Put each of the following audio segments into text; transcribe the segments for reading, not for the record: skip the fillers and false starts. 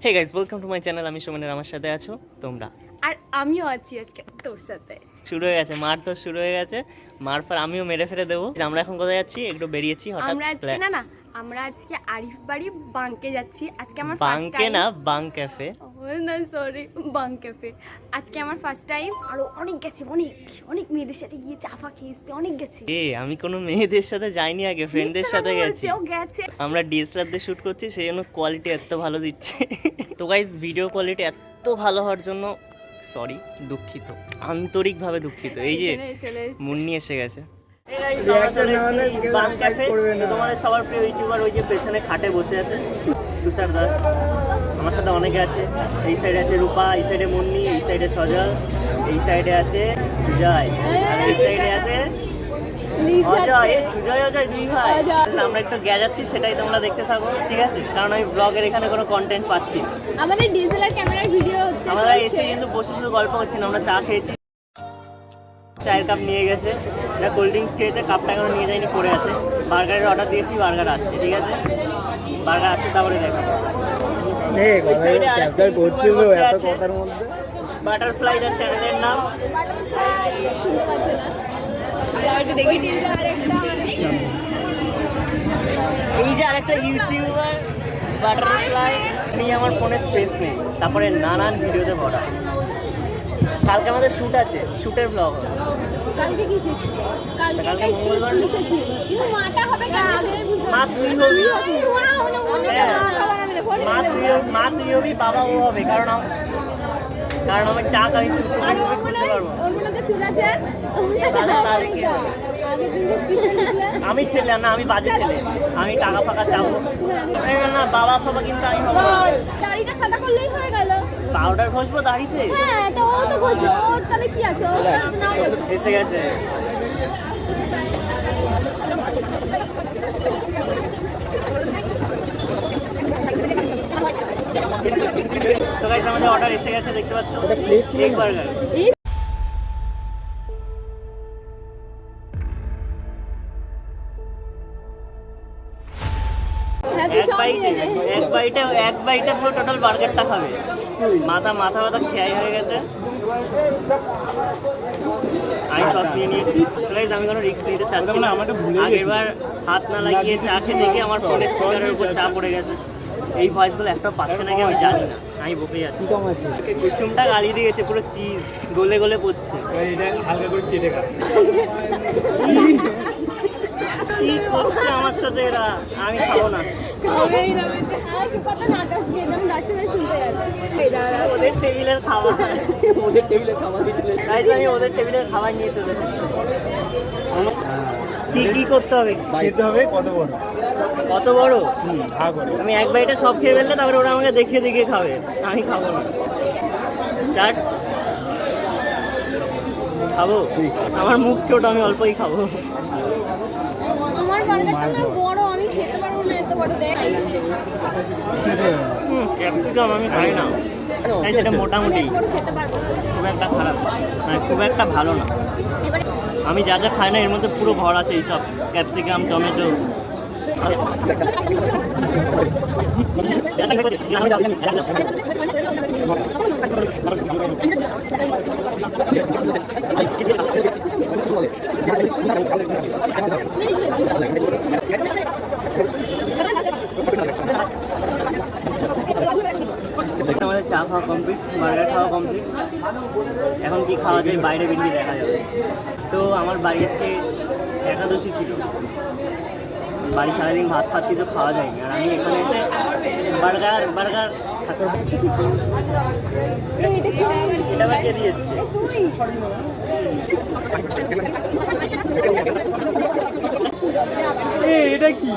Hey guys, welcome to my channel. আমি সুমনের, আমার সাথে আছো তোমরা, আর আমিও আছি আজকে তোর সাথে। শুরু হয়ে গেছে মার, তো শুরু হয়ে গেছে মার পর আমিও মেরে ফেলে দেবো। আমরা এখন কোথায় যাচ্ছি? একটু বেরিয়েছি হঠাৎ। আমরা আজকে আমরা আজকে আরিফ বাড়ি বাংকে যাচ্ছি। আজকে আমার ফার্স্ট বাংকে টাইম। না, বাং ক্যাফে। না সরি, বাং ক্যাফে। আজকে আমার ফার্স্ট টাইম। আরো অনেক গেছি, অনেক অনেক মেয়েদের সাথে গিয়ে চাফা খেয়েছি, অনেক গেছি। আমি কোনো মেয়েদের সাথে যাইনি, আগে ফ্রেন্ডদের সাথে গেছি। ও গেছে। আমরা ডিএসএলআর দিয়ে শুট করছি, সেই জন্য কোয়ালিটি এত ভালো দিচ্ছে। তো গাইস, ভিডিও কোয়ালিটি এত ভালো হওয়ার জন্য সরি, দুঃখিত, আন্তরিকভাবে দুঃখিত। এই যে মুন্নি এসে গেছে। তোমাদের সবার প্রিয় ইউটিউবার ওই যে পেছনে খাটে বসে আছে, তুষার দাস। আমার সাথে অনেকে আছে। এই সাইডে আছে রূপা, এই সাইডে মুন্নি, এই সাইডে সজল, এই সাইডে আছে সুজয়, আর এই সাইডে আছে অজয়। সুজয় অজয় দুই ভাই। আমরা একটু যাচ্ছি, সেটাই তোমরা দেখতে থাকো, ঠিক আছে? কারণ আমি ব্লগের এখানে কোনো কন্টেন্ট পাচ্ছি না। আমাদের ডিএসএলআর ক্যামেরার ভিডিও হচ্ছে। আমরা এসে কিন্তু বসে শুধু গল্প করছি না, আমরা চা খেয়েছি, চায়ের কাপ নিয়ে গেছে, এটা কোল্ড ড্রিঙ্কস খেয়েছে, কাপটা এখনো নিয়ে যায়নি, পড়ে আছে। বার্গারের অর্ডার দিয়েছি, বার্গার আসছে, ঠিক আছে? বার্গার আসছে, তারপরে দেখো। বাটারফ্লাই যার চ্যানেলের নাম। এই যে আরেকটা ইউটিউবার বাটারফ্লাই। আমি আমার ফোনে স্পেস নেই, তারপরে নানান ভিডিওতে ভরা। কালকে আমাদের শ্যুট আছে, শ্যুটের ব্লগ। কালকে কি শেষ? কালকে মঙ্গলবার লিখেছি, কিন্তু মাটা হবে কালকে। মা তুই হবি, মা তুই হবি, বাবা ও হবে। কারণ আমার টাকা আমি চুপ করে করতে পারবো। আমি ছেলে না, আমি বাজে ছেলে, আমি টাকা ফাঁকা চাবো না। বাবা ফাবা কিন্তু আমি হবো। দাড়িটা সাদা করলেই হয়ে গেল। পাউডার ঘষবো দাড়িতে? হ্যাঁ, তো ও তো ঘষবে, ওর তাহলে কি আছে? ও না ঘষবে। এসে গেছে। তো গাইস, আমাদের অর্ডার এসে গেছে, দেখতে পাচ্ছ, এগ বার্গার। এক বাইটে পুরো টোটাল বার্গারটা খাবে। মাথা খেয়াই হয়ে গেছে। আমি সস নিয়ে নিয়েছি। গাইস, আমি কোনো রিস্ক নিতে চাচ্ছি না। আগেরবার হাত না লাগিয়ে চা খেতে গিয়ে আমার ফোনের স্পিকারের উপর চা পড়ে গেছে। এই ভয়েসগুলো একটা পাচ্ছে নাকি আমি জানি না, আমি বকে যাচ্ছি। কুসুমটা গালি দিয়েছে, পুরো চিজ গলে গলে পড়ছে। হালকা করে চেটে খা। কি করছে আমার সাথে এরা? আমি খাবো না। ওদের টেবিলের খাবার, আমি ওদের টেবিলের খাবার নিয়ে চলে যাচ্ছি। কি করতে হবে? খেতে হবে কত বড়? আমি এক বাইটে সব খেয়ে ফেললে তারপরে ওরা আমাকে দেখিয়ে খাবে, আমি খাবো না। স্টার্ট। খাবো? আমার মুখ ছোট, আমি অল্পই খাবো। আমার বার্গারটা বড়, আমি খেতে পারবো না এত বড়। দেখ, ক্যাপসিকাম আমি খাই না, সেটা মোটামুটি খুব একটা খারাপ, মানে খুব একটা ভালো না। আমি যা যা খাই না এর মধ্যে পুরো ভর আছে এইসব ক্যাপসিকাম, টমেটো। আমাদের চা খাওয়া কমপ্লিট, বার্গার খাওয়া কমপ্লিট। এখন কি খাওয়া যায় বাইরে বেরিয়ে দেখা যাবে। তো আমার বাড়ি আজকে একাদশী ছিল, বাড়ি সারাদিন ভাত ফাত কিছু খাওয়া যায়নি, আর আমি এখানে এসে বার্গার এটা আবার কে দিয়ে এসছে? এটা কি?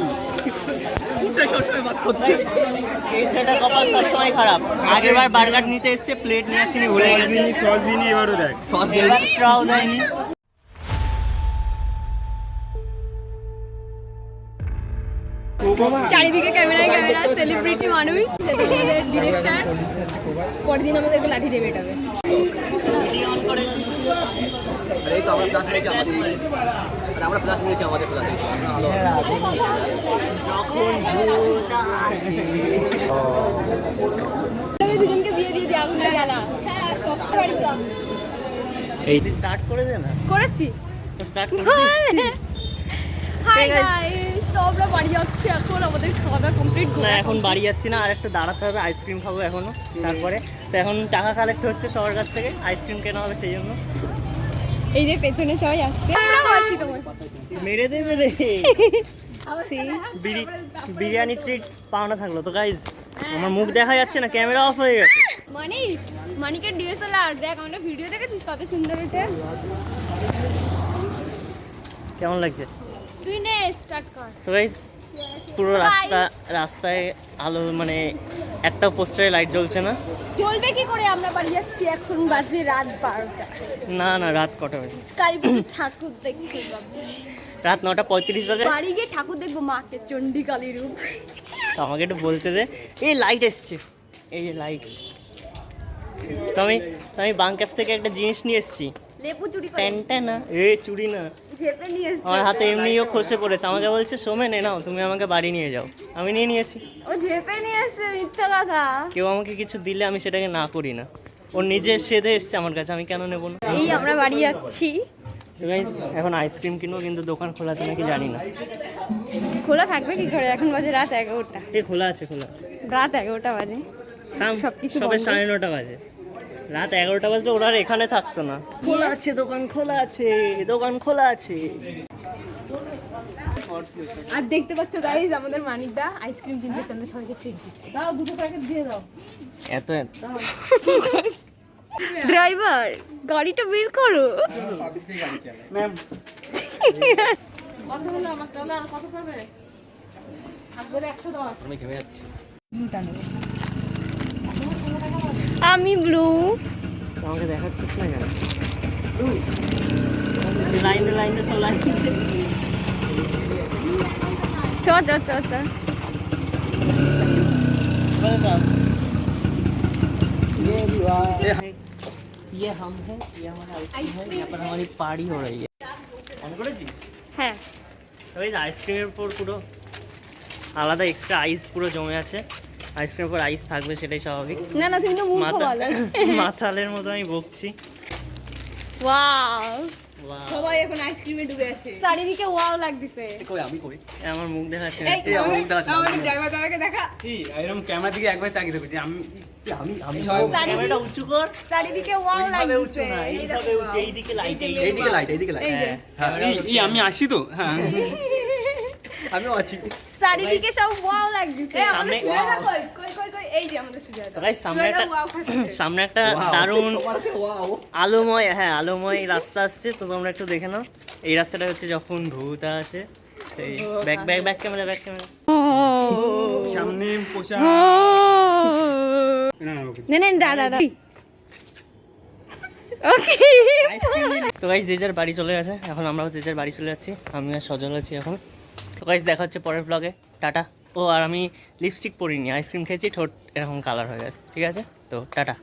এই ছেলেটা কপাল সবসময় খারাপ। আগেরবার বার্গার নিতে এসছে, প্লেট নিয়ে আসেনি, ভুলে গেছে। সস দিইনি, এবারও দেখ স্ট্রাও দেয়নি। চারিদিকে ক্যামেরায় ক্যামেরা, সেলিব্রিটি মানুষ, সেটা আমাদের ডিরেক্টর। পরের দিন আমাদেরকে লাঠি দেবে এটাবে। ভিডিও অন করে এই তো আমরা প্লাস নিয়েছি আমরা প্লাস নিয়েছি আমাদের প্লাস যখন ভূত আসে। দুজনকে বিয়ে দিয়ে দিয়ে আগুন জ্বালা। হ্যাঁ, সস্তা বাড়ি চল। এই স্টার্ট করে দে না, করেছি। স্টার্ট করে দে। Hi Hey guys. গাইস, তো আমরা বাড়ি যাচ্ছি এখন, আমাদের খাওয়া দাওয়া কমপ্লিট। না এখন বাড়ি যাচ্ছি না, আর একটু দাঁড়াতে হবে, আইসক্রিম খাবো এখনো। তারপরে তো এখন টাকা কালেক্ট হচ্ছে সবার কাছ থেকে, আইসক্রিম কেনা হবে সেই জন্য। এই যে পেছনে সবাই আসছে, আমরাও আছি তোমার সাথে। মেরে দেবে রে। বিরিয়ানি ট্রিট পাওনা থাকলো তো গাইজ। আমার মুখ দেখা যাচ্ছে না, ক্যামেরা অফ হয়ে গেছে। মানিকের ডিএসএলআর দেখ, আমরা ভিডিও দেখেছিস কত সুন্দর এটা। কেমন লাগছে? তুই নে স্টার্ট কর। তো গাইজ পুরো রাস্তায় আলো, মানে একটা পোস্টারে লাইট জ্বলছে না। চলবে কি করে, আমরা বাড়ি যাচ্ছি এখন, বাজে রাত 12টা। না না, রাত কটা বাজে? কালী পুজোর ঠাকুর দেখতে যাচ্ছি। রাত 9:35 বাজে। বাড়ি গিয়ে ঠাকুর দেখবো, মাকে চণ্ডী কালী রূপ। তো আমাকে একটু বলতে দে। এই লাইট এসছে, এই যে লাইট। তো আমি বাংক্যাফ থেকে একটা জিনিস নিয়ে এসেছি। লেবু চুরি করে প্যান্টটা না, চুড়ি না, ঝেপে নিয়ে এসেছে। আমার হাতে এমনিও খসে পড়েছে। আমাকে বলছে সোমেন নাও, তুমি আমাকে বাড়ি নিয়ে যাও। আমি নিয়ে নিয়েছি। ও ঝেপে নিয়ে এসেছে, মিথ্যা কথা। কেউ আমাকে কিছু দিলে আমি সেটাকে না করি না। ওর নিজে সেধে এসছে আমার কাছে, আমি কেন নেবো না? এই আমরা বাড়ি যাচ্ছি। তো guys, এখন আইসক্রিম কিনবো, কিন্তু দোকান খোলা আছে নাকি জানি না। খোলা থাকবে কি করে, এখন বাজে রাত 11টা। এই খোলা আছে, খোলা আছে। রাত 11টা বাজে। সবকিছু সবে বন্ধ। 9:30 বাজে। রাত 11টা বাজলে ওরা আর এখানে থাকতো না। খোলা আছে, দোকান খোলা আছে, দোকান খোলা আছে। আর দেখতে পাচ্ছ গাইস, আমাদের মানিকদা আইসক্রিম কিনতে আমাদের সবাইকে ট্রিট দিচ্ছে। দাও দুটো প্যাকেট দিয়ে দাও। এত ড্রাইভার গাড়িটা বের করো। ম্যাম কত হলো আমার তাহলে, আর কত পাবে? আপনাদের 110। আমি ঘেমে যাচ্ছি আমি ব্লু। আমাকে দেখাচ্ছিস না কেন? লাইনে সব লাইন। চ চ চ চ। ये हम है, ये हमारा आइसक्रीम है, यहाँ पर हमारी पार्टी हो रही है। অন করেছিস? হ্যাঁ, ওই আইসক্রিমের উপর পুরো আলাদা এক্সট্রা আইস পুরো জমে আছে। আইসক্রিমের উপর আইস থাকবে, সেটাই স্বাভাবিক। না না, তুমি তো মূর্খ বলো। মাথালের মতো আমি বকছি। ওয়াও, Wow, সবাই এখন আইসক্রিমে ডুবে আছে, চারিদিকে ওয়াও লাগতেছে। কই আমি কই আমার মুখ দেখাচ্ছে না। এই আমার মুখ দেখাচ্ছে না। আমাদের ড্রাইভার দাদাকে দেখা। এই এরকম ক্যামেরা দিকে একবার তাকিয়ে দেখছি আমি আমি ক্যামেরাটা উঁচু কর। চারিদিকে ওয়াও এইভাবে উঁচু লাগতেছে। না, এইভাবে উঁচু, এইদিকে লাইট, এইদিকে লাইট এই যে। হ্যাঁ এই আমি আসি তো হ্যাঁ আমিও আছি চারিদিকে সব ওয়াও লাগতেছে। সামনে কই এই যে আমাদের সুজাতা। তো guys, সামনে একটা দারুণ ওয়াও আলোময় রাস্তা আসছে। তো তোমরা একটু দেখে নাও। এই রাস্তাটা হচ্ছে যখন ভূত আসে। সেই ব্যাক ক্যামেরা সামনে পোষা না দাদা ওকে। তো গাইস, যে যার বাড়ি চলে গেছে, এখন আমরাও যে যার বাড়ি চলে যাচ্ছি। আমি আর সজল আছি এখন। তো গাইস, দেখা হচ্ছে পরের ব্লগে। টাটা। ও আর আমি লিপস্টিক পরিনি, আইসক্রিম খেয়েছি, ঠোঁট এরকম কালার হয়ে গেছে। ঠিক আছে, তো টাটা।